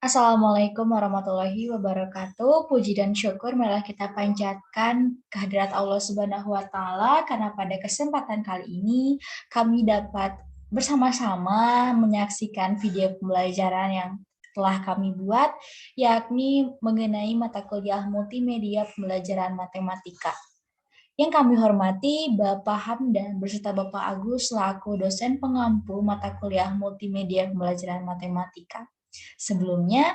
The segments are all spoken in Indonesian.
Assalamualaikum warahmatullahi wabarakatuh. Puji dan syukur marilah kita panjatkan kehadirat Allah Subhanahu wa Ta'ala, karena pada kesempatan kali ini kami dapat bersama-sama menyaksikan video pembelajaran yang telah kami buat, yakni mengenai mata kuliah multimedia pembelajaran matematika. Yang kami hormati Bapak Hamdan beserta Bapak Agus selaku dosen pengampu mata kuliah multimedia pembelajaran matematika. Sebelumnya,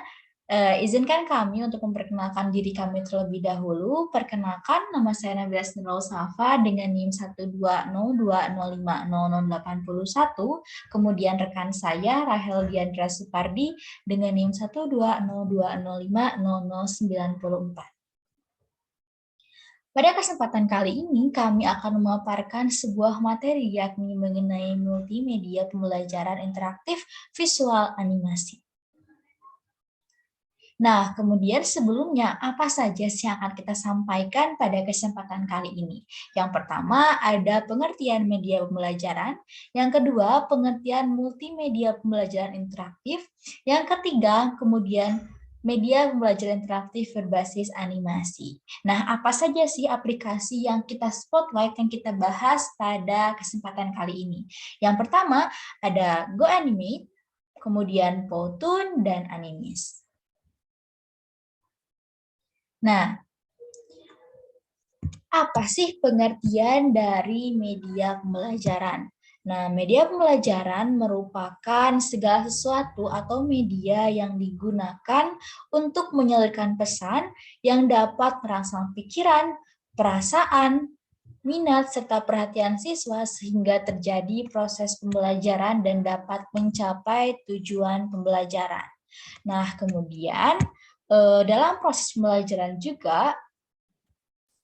izinkan kami untuk memperkenalkan diri kami terlebih dahulu. Perkenalkan, nama saya Nabila Nurul Safa dengan NIM 12020508081. Kemudian rekan saya Rahel Diandra Supardi dengan NIM 12020500094. Pada kesempatan kali ini, kami akan memaparkan sebuah materi yakni mengenai multimedia pembelajaran interaktif visual animasi. Nah, kemudian sebelumnya apa saja sih yang akan kita sampaikan pada kesempatan kali ini? Yang pertama ada pengertian media pembelajaran, yang kedua pengertian multimedia pembelajaran interaktif, yang ketiga kemudian media pembelajaran interaktif berbasis animasi. Nah, apa saja sih aplikasi yang kita spotlight, yang kita bahas pada kesempatan kali ini? Yang pertama ada GoAnimate, kemudian Powtoon, dan Animis. Nah, apa sih pengertian dari media pembelajaran? Nah, media pembelajaran merupakan segala sesuatu atau media yang digunakan untuk menyalurkan pesan yang dapat merangsang pikiran, perasaan, minat, serta perhatian siswa sehingga terjadi proses pembelajaran dan dapat mencapai tujuan pembelajaran. Nah, kemudian dalam proses pembelajaran juga,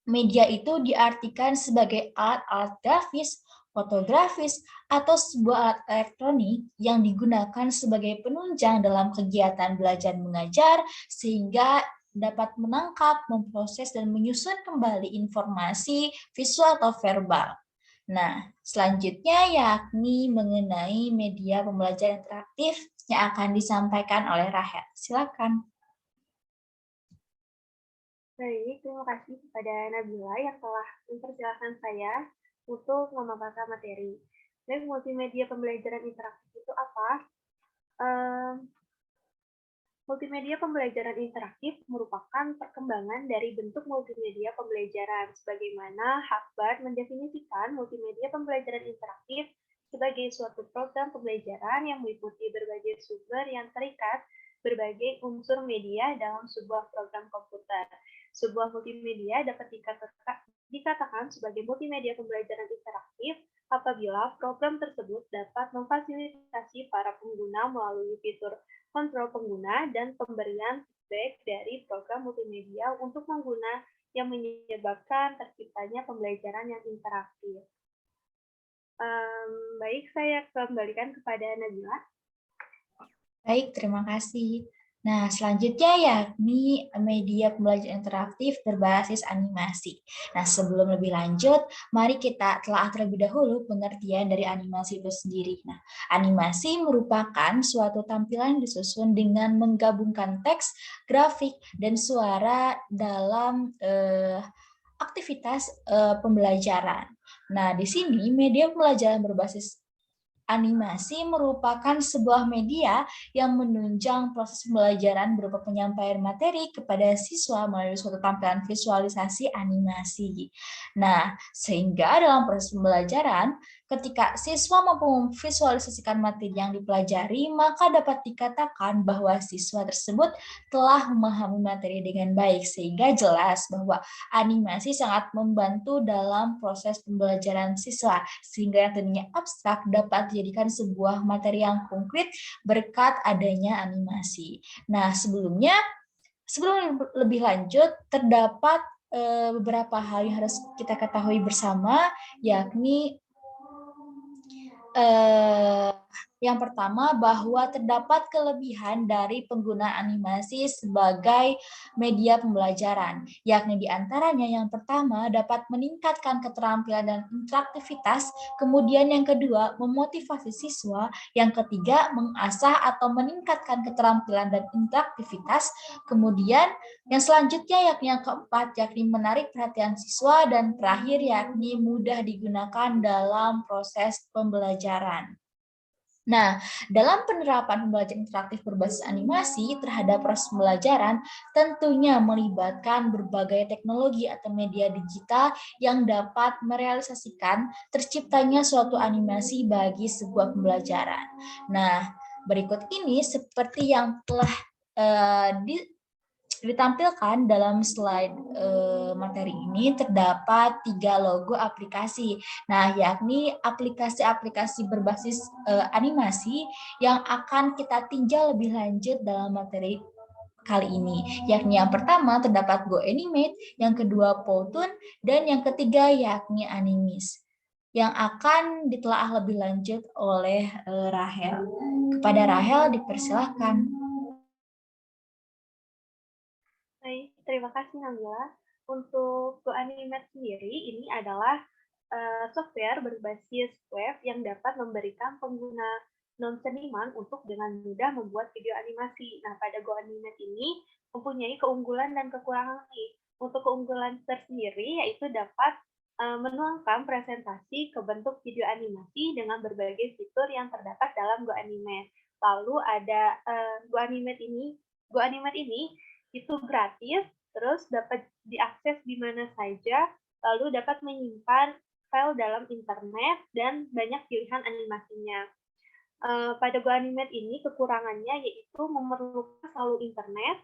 media itu diartikan sebagai alat-alat grafis, fotografis, atau sebuah alat elektronik yang digunakan sebagai penunjang dalam kegiatan belajar mengajar sehingga dapat menangkap, memproses, dan menyusun kembali informasi visual atau verbal. Nah, selanjutnya yakni mengenai media pembelajaran interaktif yang akan disampaikan oleh Rahel. Silakan. Baik, terima kasih kepada Nabila yang telah mempersilahkan saya untuk memaparkan materi. Baik, multimedia pembelajaran interaktif itu apa? Multimedia pembelajaran interaktif merupakan perkembangan dari bentuk multimedia pembelajaran, sebagaimana Harvard mendefinisikan multimedia pembelajaran interaktif sebagai suatu program pembelajaran yang meliputi berbagai sumber yang terikat berbagai unsur media dalam sebuah program komputer. Sebuah multimedia dapat dikatakan sebagai multimedia pembelajaran interaktif apabila program tersebut dapat memfasilitasi para pengguna melalui fitur kontrol pengguna dan pemberian feedback dari program multimedia untuk pengguna yang menyebabkan terciptanya pembelajaran yang interaktif. Baik, saya kembalikan kepada Nabila. Baik, terima kasih. Nah, selanjutnya yakni media pembelajaran interaktif berbasis animasi. Nah, sebelum lebih lanjut, mari kita telah terlebih dahulu pengertian dari animasi itu sendiri. Nah, animasi merupakan suatu tampilan disusun dengan menggabungkan teks, grafik, dan suara dalam aktivitas pembelajaran. Nah, di sini media pembelajaran berbasis animasi merupakan sebuah media yang menunjang proses pembelajaran berupa penyampaian materi kepada siswa melalui suatu tampilan visualisasi animasi. Nah, sehingga dalam proses pembelajaran, ketika siswa mampu memvisualisasikan materi yang dipelajari, maka dapat dikatakan bahwa siswa tersebut telah memahami materi dengan baik, sehingga jelas bahwa animasi sangat membantu dalam proses pembelajaran siswa, sehingga yang tadinya abstrak dapat dijadikan sebuah materi yang konkret berkat adanya animasi. Nah, sebelum lebih lanjut, terdapat beberapa hal yang harus kita ketahui bersama, yakni Yang pertama, bahwa terdapat kelebihan dari penggunaan animasi sebagai media pembelajaran, yakni di antaranya yang pertama dapat meningkatkan keterampilan dan interaktivitas, kemudian yang kedua memotivasi siswa, yang ketiga mengasah atau meningkatkan keterampilan dan interaktivitas, kemudian yang selanjutnya yakni yang keempat yakni menarik perhatian siswa, dan terakhir yakni mudah digunakan dalam proses pembelajaran. Nah, dalam penerapan pembelajaran interaktif berbasis animasi terhadap proses pembelajaran, tentunya melibatkan berbagai teknologi atau media digital yang dapat merealisasikan terciptanya suatu animasi bagi sebuah pembelajaran. Nah, berikut ini seperti yang telah ditampilkan dalam slide materi ini terdapat 3 logo aplikasi. Nah, yakni aplikasi-aplikasi berbasis animasi yang akan kita tinjau lebih lanjut dalam materi kali ini. Yakni yang pertama terdapat GoAnimate, yang kedua Powtoon, dan yang ketiga yakni Animis yang akan ditelaah lebih lanjut oleh Rahel. Kepada Rahel dipersilahkan. Baik, terima kasih Nabila. Untuk GoAnimate sendiri, ini adalah software berbasis web yang dapat memberikan pengguna non-seniman untuk dengan mudah membuat video animasi. Nah, pada GoAnimate ini mempunyai keunggulan dan kekurangan nih. Untuk keunggulan tersendiri yaitu dapat menuangkan presentasi ke bentuk video animasi dengan berbagai fitur yang terdapat dalam GoAnimate. Lalu ada GoAnimate ini itu gratis, terus dapat diakses di mana saja, lalu dapat menyimpan file dalam internet, dan banyak pilihan animasinya. Pada GoAnimate ini kekurangannya yaitu memerlukan selalu internet,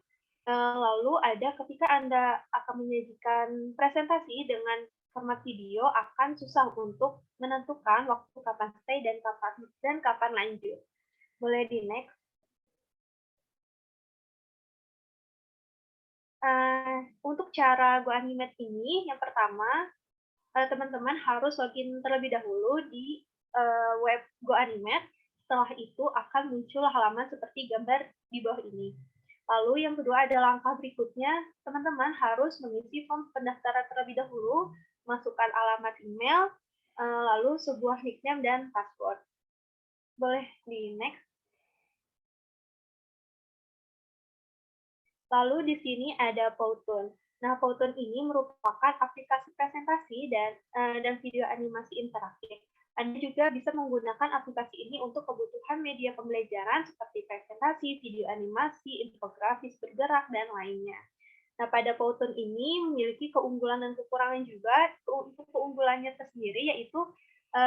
lalu ada ketika Anda akan menyajikan presentasi dengan format video akan susah untuk menentukan waktu kapan stay dan kapan lanjut. Boleh di next. Untuk cara GoAnimate ini, yang pertama, teman-teman harus login terlebih dahulu di web GoAnimate. Setelah itu akan muncul halaman seperti gambar di bawah ini. Lalu yang kedua ada langkah berikutnya, teman-teman harus mengisi form pendaftaran terlebih dahulu, masukkan alamat email, lalu sebuah nickname dan password. Boleh di next. Lalu di sini ada Powtoon. Nah, Powtoon ini merupakan aplikasi presentasi dan video animasi interaktif. Anda juga bisa menggunakan aplikasi ini untuk kebutuhan media pembelajaran seperti presentasi, video animasi, infografis bergerak, dan lainnya. Nah, pada Powtoon ini memiliki keunggulan dan kekurangan juga. Untuk keunggulannya tersendiri yaitu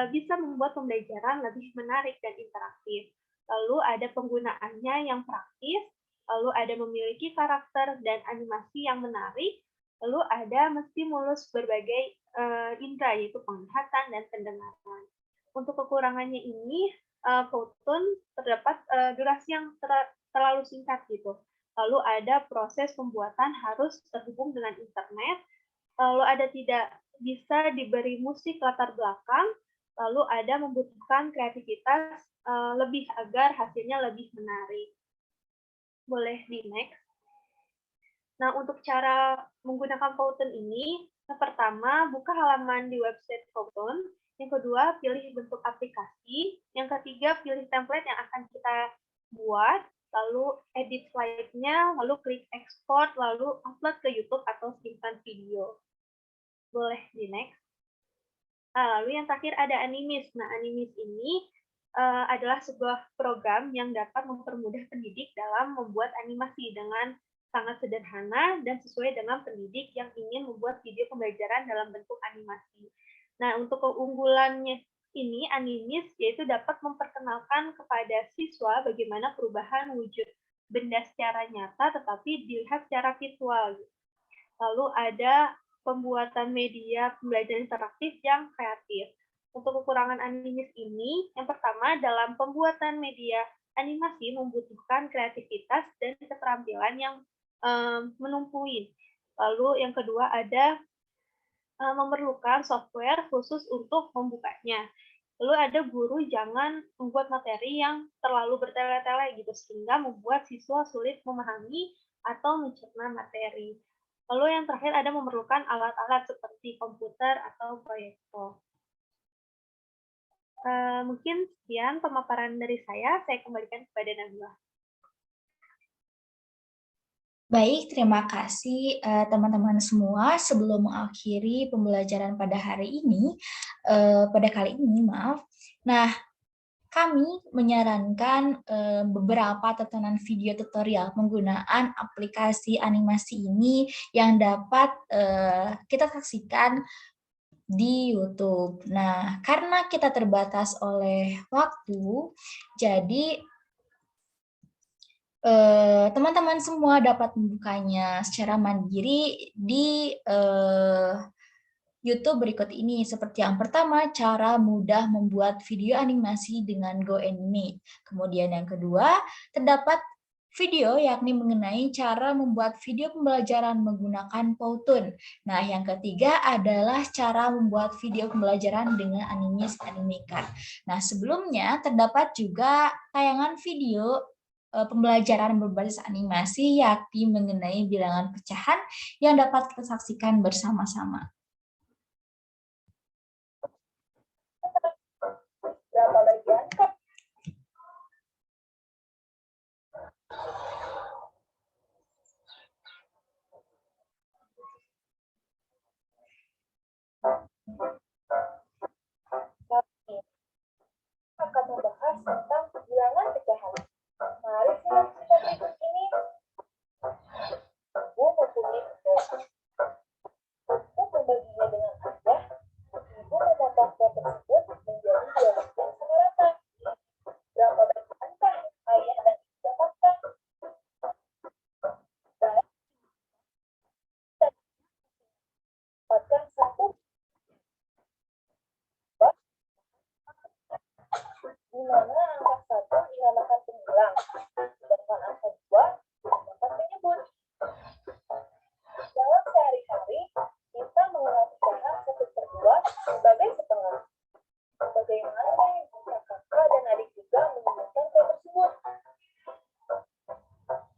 bisa membuat pembelajaran lebih menarik dan interaktif. Lalu ada penggunaannya yang praktis, lalu ada memiliki karakter dan animasi yang menarik, lalu ada menstimulus berbagai indera yaitu penglihatan dan pendengaran. Untuk kekurangannya ini, Powtoon terdapat durasi yang terlalu singkat gitu. Lalu ada proses pembuatan harus terhubung dengan internet, lalu ada tidak bisa diberi musik latar belakang, lalu ada membutuhkan kreativitas lebih agar hasilnya lebih menarik. Boleh di next. Nah, untuk cara menggunakan Powtoon ini, yang pertama, buka halaman di website Powtoon. Yang kedua, pilih bentuk aplikasi. Yang ketiga, pilih template yang akan kita buat. Lalu edit slide-nya, lalu klik export, lalu upload ke YouTube atau simpan video. Boleh di next. Lalu yang terakhir ada Animis. Nah, Animis ini adalah sebuah program yang dapat mempermudah pendidik dalam membuat animasi dengan sangat sederhana dan sesuai dengan pendidik yang ingin membuat video pembelajaran dalam bentuk animasi. Nah, untuk keunggulannya ini Animis yaitu dapat memperkenalkan kepada siswa bagaimana perubahan wujud benda secara nyata tetapi dilihat secara visual. Lalu ada pembuatan media pembelajaran interaktif yang kreatif. Untuk kekurangan Animis ini, yang pertama dalam pembuatan media animasi membutuhkan kreativitas dan keterampilan yang menumpui. Lalu yang kedua ada memerlukan software khusus untuk membukanya. Lalu ada guru jangan membuat materi yang terlalu bertele-tele gitu, sehingga membuat siswa sulit memahami atau mencerna materi. Lalu yang terakhir ada memerlukan alat-alat seperti komputer atau proyektor. Mungkin sekian pemaparan dari saya kembalikan kepada Nabila. Baik, terima kasih teman-teman semua. Sebelum mengakhiri pembelajaran pada hari ini, pada kali ini, maaf. Nah, kami menyarankan beberapa tontonan video tutorial penggunaan aplikasi animasi ini yang dapat kita saksikan di YouTube. Nah, karena kita terbatas oleh waktu, jadi teman-teman semua dapat membukanya secara mandiri di YouTube berikut ini. Seperti yang pertama, cara mudah membuat video animasi dengan GoAnimate. Kemudian yang kedua, terdapat video yakni mengenai cara membuat video pembelajaran menggunakan Powtoon. Nah, yang ketiga adalah cara membuat video pembelajaran dengan Animaker. Nah, sebelumnya terdapat juga tayangan video pembelajaran berbasis animasi yakni mengenai bilangan pecahan yang dapat kita saksikan bersama-sama. Berapa bagian, Kak? Kami akan membahas tentang bilangan pecahan. Mari simak cerita berikut ini. Ibu mempunyai kue. Untuk membaginya dengan ayah, ibu memotong kue tersebut menjadi 2 bagian sama rata. Berapa bagiankah ayah dan ibu dapatkan? Baik, dapatkan 1, di mana angka 1 dinamakan pembilang, sedangkan angka 2 dinamakan penyebut. Dalam sehari-hari, kita mengenal pecahan 1/2 sebagai setengah. Bagaimana jika kakak dan adik juga menggunakan kue tersebut?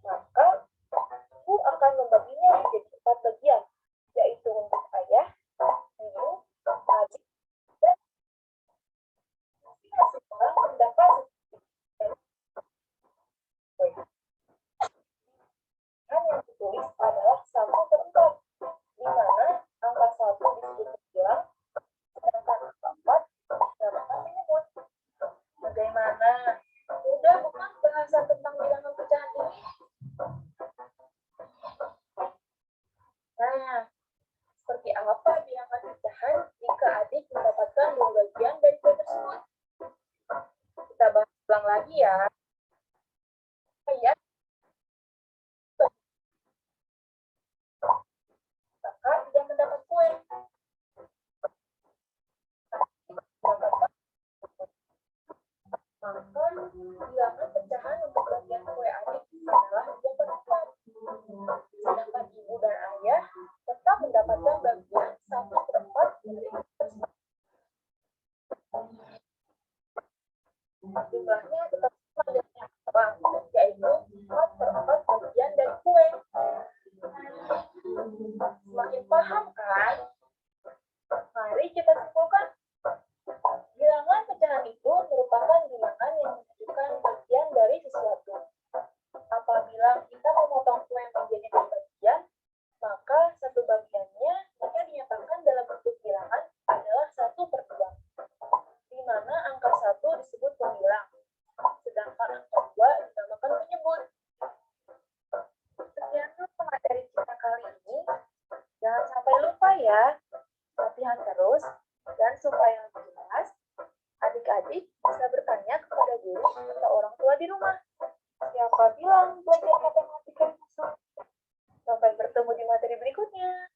Maka, ibu akan membaginya menjadi 4 bagian, yaitu untuk ayah, ibu, adik, dan masing-masing orang mendapat kue. Yang ditulis adalah 1/4, di mana angka 1 disebut pembilang, sedangkan angka 4 dinamakan penyebut. Bagaimana? Mudah bukan bahasan tentang bilangan pecahan ini? Nah, seperti apa bilangan pecahan jika adik mendapatkan 2 bagian dari kue tersebut? Kita bahas ulang lagi ya. Ayah, kakak tidak mendapat kue. Maka bilangan pecahan untuk bagian kue adik adalah 2/4. Sedangkan ibu dan ayah tetap mendapatkan bagian 1/4 dari kue tersebut. Jumlahnya tetap sama dengan yang awal, yaitu 4/4 bagian dari kue. Semakin paham kan? Mari kita simpulkan. Bilangan pecahan itu merupakan bilangan yang menunjukkan bagian dari sesuatu. Apabila kita memotong kue menjadi 2 bagian, maka satu bagiannya jika dinyatakan dalam bentuk bilangan adalah 1/2, di mana angka 1 disebut pembilang, sedangkan angka 2 dinamakan penyebut. Sekian dulu materi kita kali ini. Jangan sampai lupa ya, latihan terus, dan supaya lebih jelas, adik-adik bisa bertanya kepada guru atau orang tua di rumah. Siapa bilang belajar matematika itu sulit? Sampai bertemu di materi berikutnya.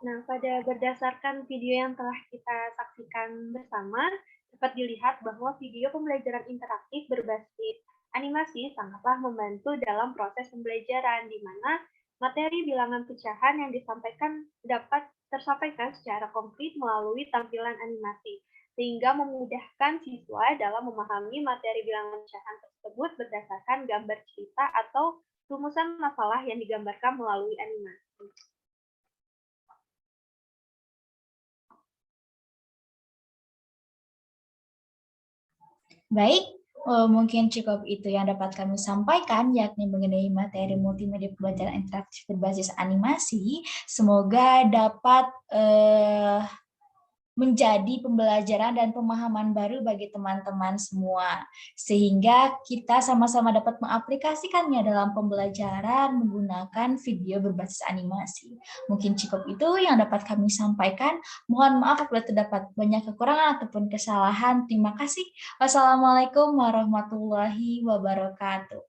Nah, berdasarkan video yang telah kita saksikan bersama, dapat dilihat bahwa video pembelajaran interaktif berbasis animasi sangatlah membantu dalam proses pembelajaran, di mana Materi bilangan pecahan yang disampaikan dapat tersampaikan secara konkret melalui tampilan animasi, sehingga memudahkan siswa dalam memahami materi bilangan pecahan tersebut berdasarkan gambar cerita atau rumusan masalah yang digambarkan melalui animasi. Baik, mungkin cukup itu yang dapat kami sampaikan, yakni mengenai materi multimedia pembelajaran interaktif berbasis animasi. Semoga dapat menjadi pembelajaran dan pemahaman baru bagi teman-teman semua. Sehingga kita sama-sama dapat mengaplikasikannya dalam pembelajaran menggunakan video berbasis animasi. Mungkin cukup itu yang dapat kami sampaikan. Mohon maaf apabila terdapat banyak kekurangan ataupun kesalahan. Terima kasih. Wassalamualaikum warahmatullahi wabarakatuh.